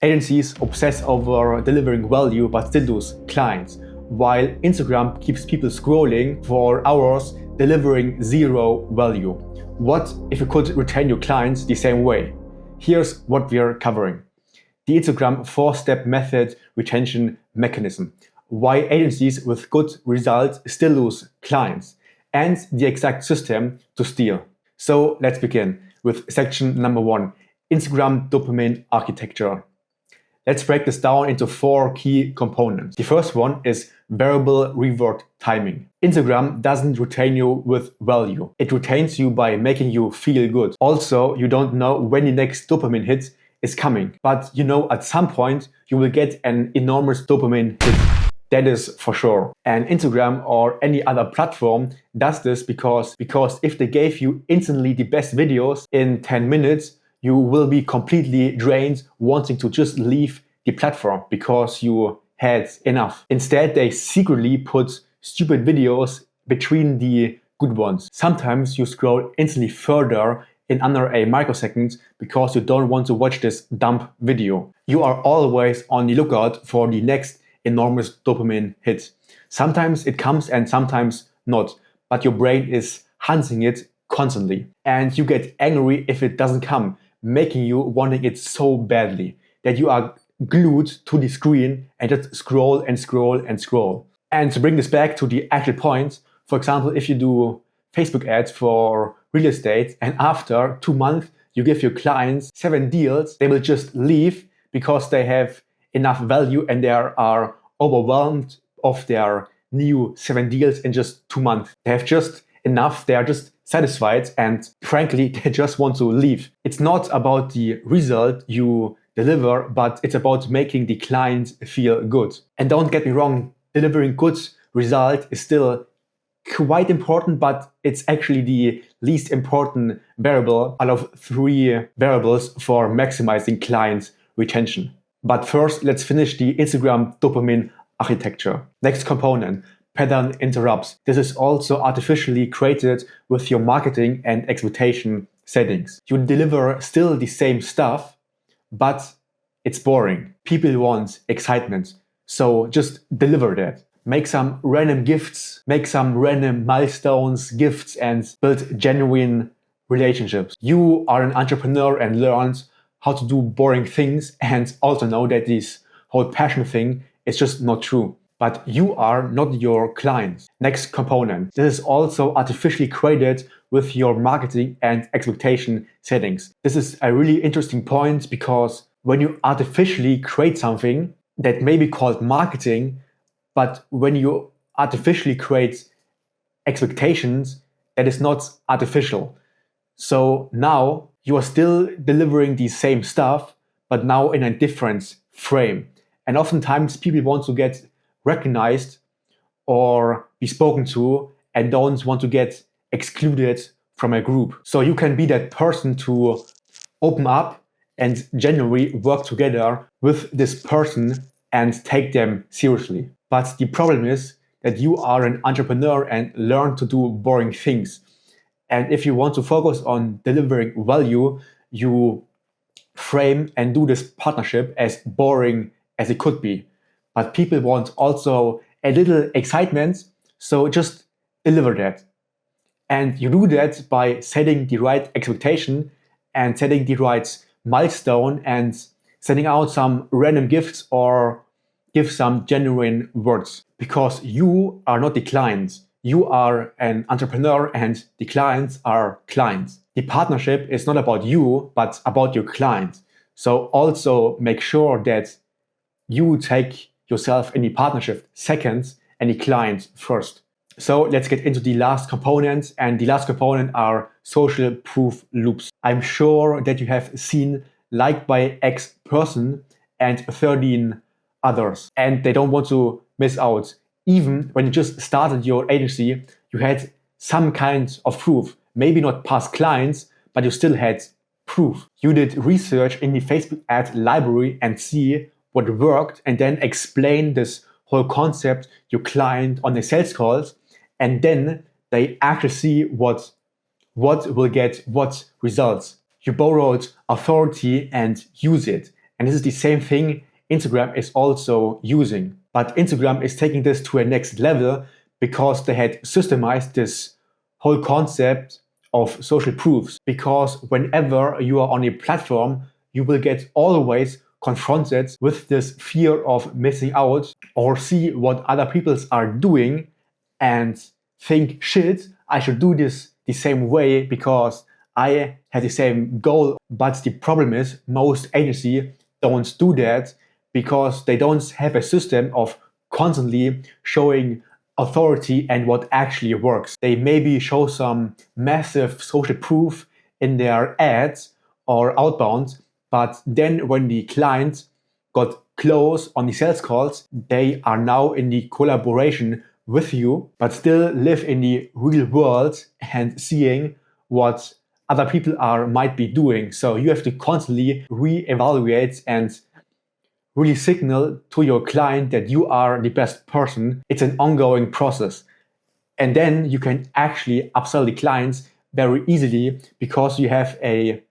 Agencies obsess over delivering value but still lose clients, while Instagram keeps people scrolling for hours delivering zero value. What if you could retain your clients the same way? Here's what we are covering. The Instagram 4-step method retention mechanism. Why agencies with good results still lose clients. And the exact system to steal. So let's begin with section number 1, Instagram dopamine architecture. Let's break this down into 4 key components. The first one is variable reward timing. Instagram doesn't retain you with value. It retains you by making you feel good. Also, you don't know when the next dopamine hit is coming, but you know at some point you will get an enormous dopamine hit. That is for sure. And Instagram or any other platform does this because if they gave you instantly the best videos in 10 minutes, you will be completely drained, wanting to just leave the platform because you had enough. Instead, they secretly put stupid videos between the good ones. Sometimes you scroll instantly further in under a microsecond because you don't want to watch this dumb video. You are always on the lookout for the next enormous dopamine hit. Sometimes it comes and sometimes not, but your brain is hunting it constantly. And you get angry if it doesn't come, making you wanting it so badly that you are glued to the screen and just scroll and scroll and scroll. And to bring this back to the actual point, for example, if you do Facebook ads for real estate and after 2 months you give your clients 7 deals, they will just leave because they have enough value and they are overwhelmed of their new 7 deals in just 2 months. They have just enough, they are just satisfied, and frankly, they just want to leave. It's not about the result you deliver, but it's about making the client feel good. And don't get me wrong, delivering good result is still quite important, but it's actually the least important variable out of 3 variables for maximizing client retention. But first, let's finish the Instagram dopamine architecture. Next component, pattern interrupts. This is also artificially created with your marketing and expectation settings. You deliver still the same stuff, but it's boring. People want excitement, so just deliver that. Make some random gifts, make some random milestones, gifts, and build genuine relationships. You are an entrepreneur and learned how to do boring things and also know that this whole passion thing is just not true. But you are not your clients. Next component. This is also artificially created with your marketing and expectation settings. This is a really interesting point because when you artificially create something that may be called marketing, but when you artificially create expectations, that is not artificial. So now you are still delivering the same stuff, but now in a different frame. And oftentimes people want to get recognized or be spoken to and don't want to get excluded from a group. So you can be that person to open up and genuinely work together with this person and take them seriously. But the problem is that you are an entrepreneur and learn to do boring things. And if you want to focus on delivering value, you frame and do this partnership as boring as it could be. But people want also a little excitement, so just deliver that. And you do that by setting the right expectation and setting the right milestone and sending out some random gifts or give some genuine words. Because you are not the client. You are an entrepreneur and the clients are clients. The partnership is not about you, but about your client. So also make sure that you take yourself in the partnership second and the client first. So let's get into the last component, and the last component are social proof loops. I'm sure that you have seen liked by X person and 13 others, and they don't want to miss out. Even when you just started your agency, you had some kind of proof, maybe not past clients, but you still had proof. You did research in the Facebook ad library and see what worked and then explain this whole concept to your client on the sales calls, and then they actually see what will get what results. You borrowed authority and use it, And this is the same thing Instagram is also using. But Instagram is taking this to a next level because they had systemized this whole concept of social proofs. Because whenever you are on a platform, you will get always confronted with this fear of missing out, or see what other people are doing and think, shit, I should do this the same way because I have the same goal. But the problem is most agencies don't do that because they don't have a system of constantly showing authority and what actually works. They maybe show some massive social proof in their ads or outbound, but then when the client got close on the sales calls, they are now in the collaboration with you, but still live in the real world and seeing what other people might be doing. So you have to constantly reevaluate and really signal to your client that you are the best person. It's an ongoing process. And then you can actually upsell the clients very easily because you have a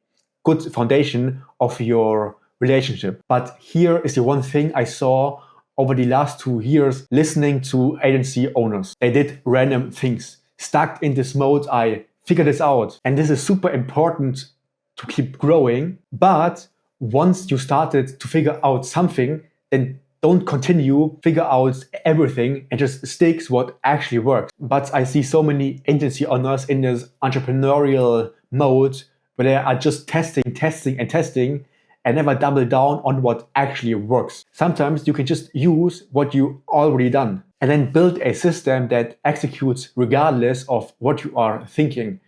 good foundation of your relationship. But here is the one thing I saw over the last 2 years listening to agency owners. They did random things. Stuck in this mode, I figured this out. And this is super important to keep growing. But once you started to figure out something, then don't continue, figure out everything and just sticks what actually works. But I see so many agency owners in this entrepreneurial mode where they are just testing and never double down on what actually works. Sometimes you can just use what you already done and then build a system that executes regardless of what you are thinking.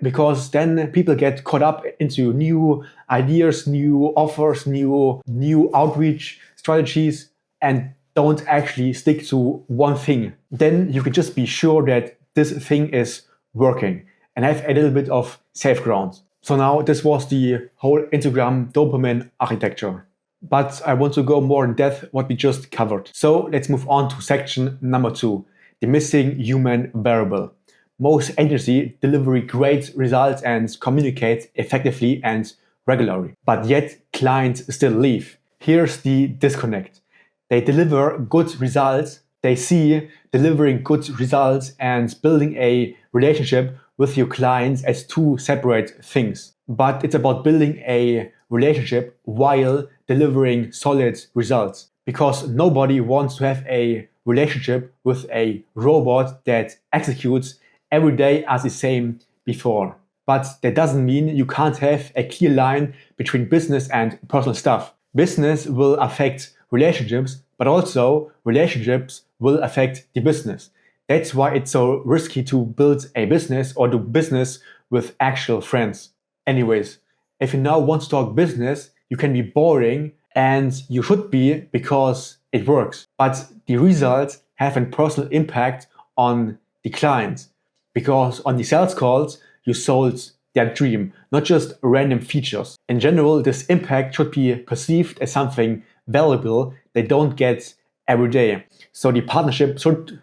Because then people get caught up into new ideas, new offers, new outreach strategies, and don't actually stick to one thing. Then you can just be sure that this thing is working and have a little bit of safe ground. So now this was the whole Instagram dopamine architecture. But I want to go more in depth what we just covered. So let's move on to section number 2, the missing human variable. Most agencies deliver great results and communicate effectively and regularly, but yet clients still leave. Here's the disconnect. They deliver good results. They see delivering good results and building a relationship with your clients as two separate things. But it's about building a relationship while delivering solid results. Because nobody wants to have a relationship with a robot that executes every day as the same before. But that doesn't mean you can't have a clear line between business and personal stuff. Business will affect relationships, but also relationships will affect the business. That's why it's so risky to build a business or do business with actual friends. Anyways, if you now want to talk business, you can be boring, and you should be because it works. But the results have a personal impact on the client, because on the sales calls, you sold their dream, not just random features. In general, this impact should be perceived as something valuable they don't get every day. So the partnership should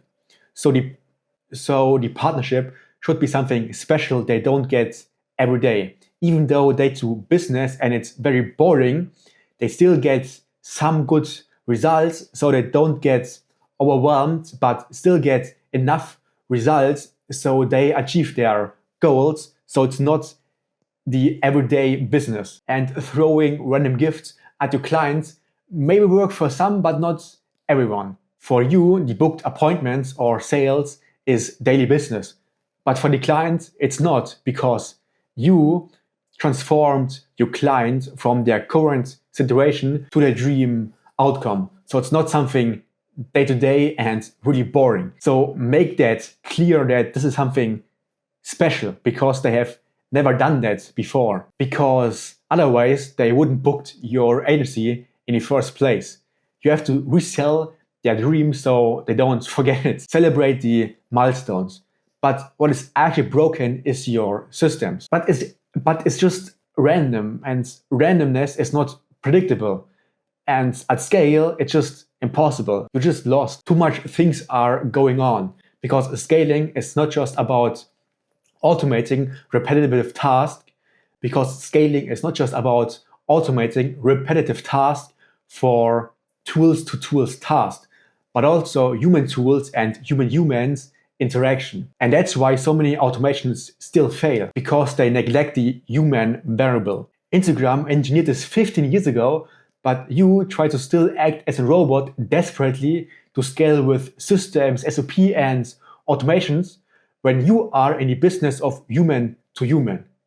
be something special they don't get every day. Even though they do business and it's very boring, they still get some good results, so they don't get overwhelmed, but still get enough results so they achieve their goals. So it's not the everyday business. And throwing random gifts at your clients maybe work for some, but not everyone. For you, the booked appointments or sales is daily business. But for the client, it's not, because you transformed your client from their current situation to their dream outcome. So it's not something day-to-day and really boring. So make that clear that this is something special, because they have never done that before. Because otherwise they wouldn't book your agency in the first place. You have to resell their dream so they don't forget it. Celebrate the milestones. But what is actually broken is your systems. But it's just random, and randomness is not predictable. And at scale, it's just impossible. You're just lost. Too much things are going on, because scaling is not just about automating repetitive tasks, because scaling is not just about automating repetitive tasks for tools to tools tasks, but also human tools and humans interaction. And that's why so many automations still fail, because they neglect the human variable. Instagram engineered this 15 years ago, but you try to still act as a robot desperately to scale with systems, SOP, and automations when you are in the business of human to human.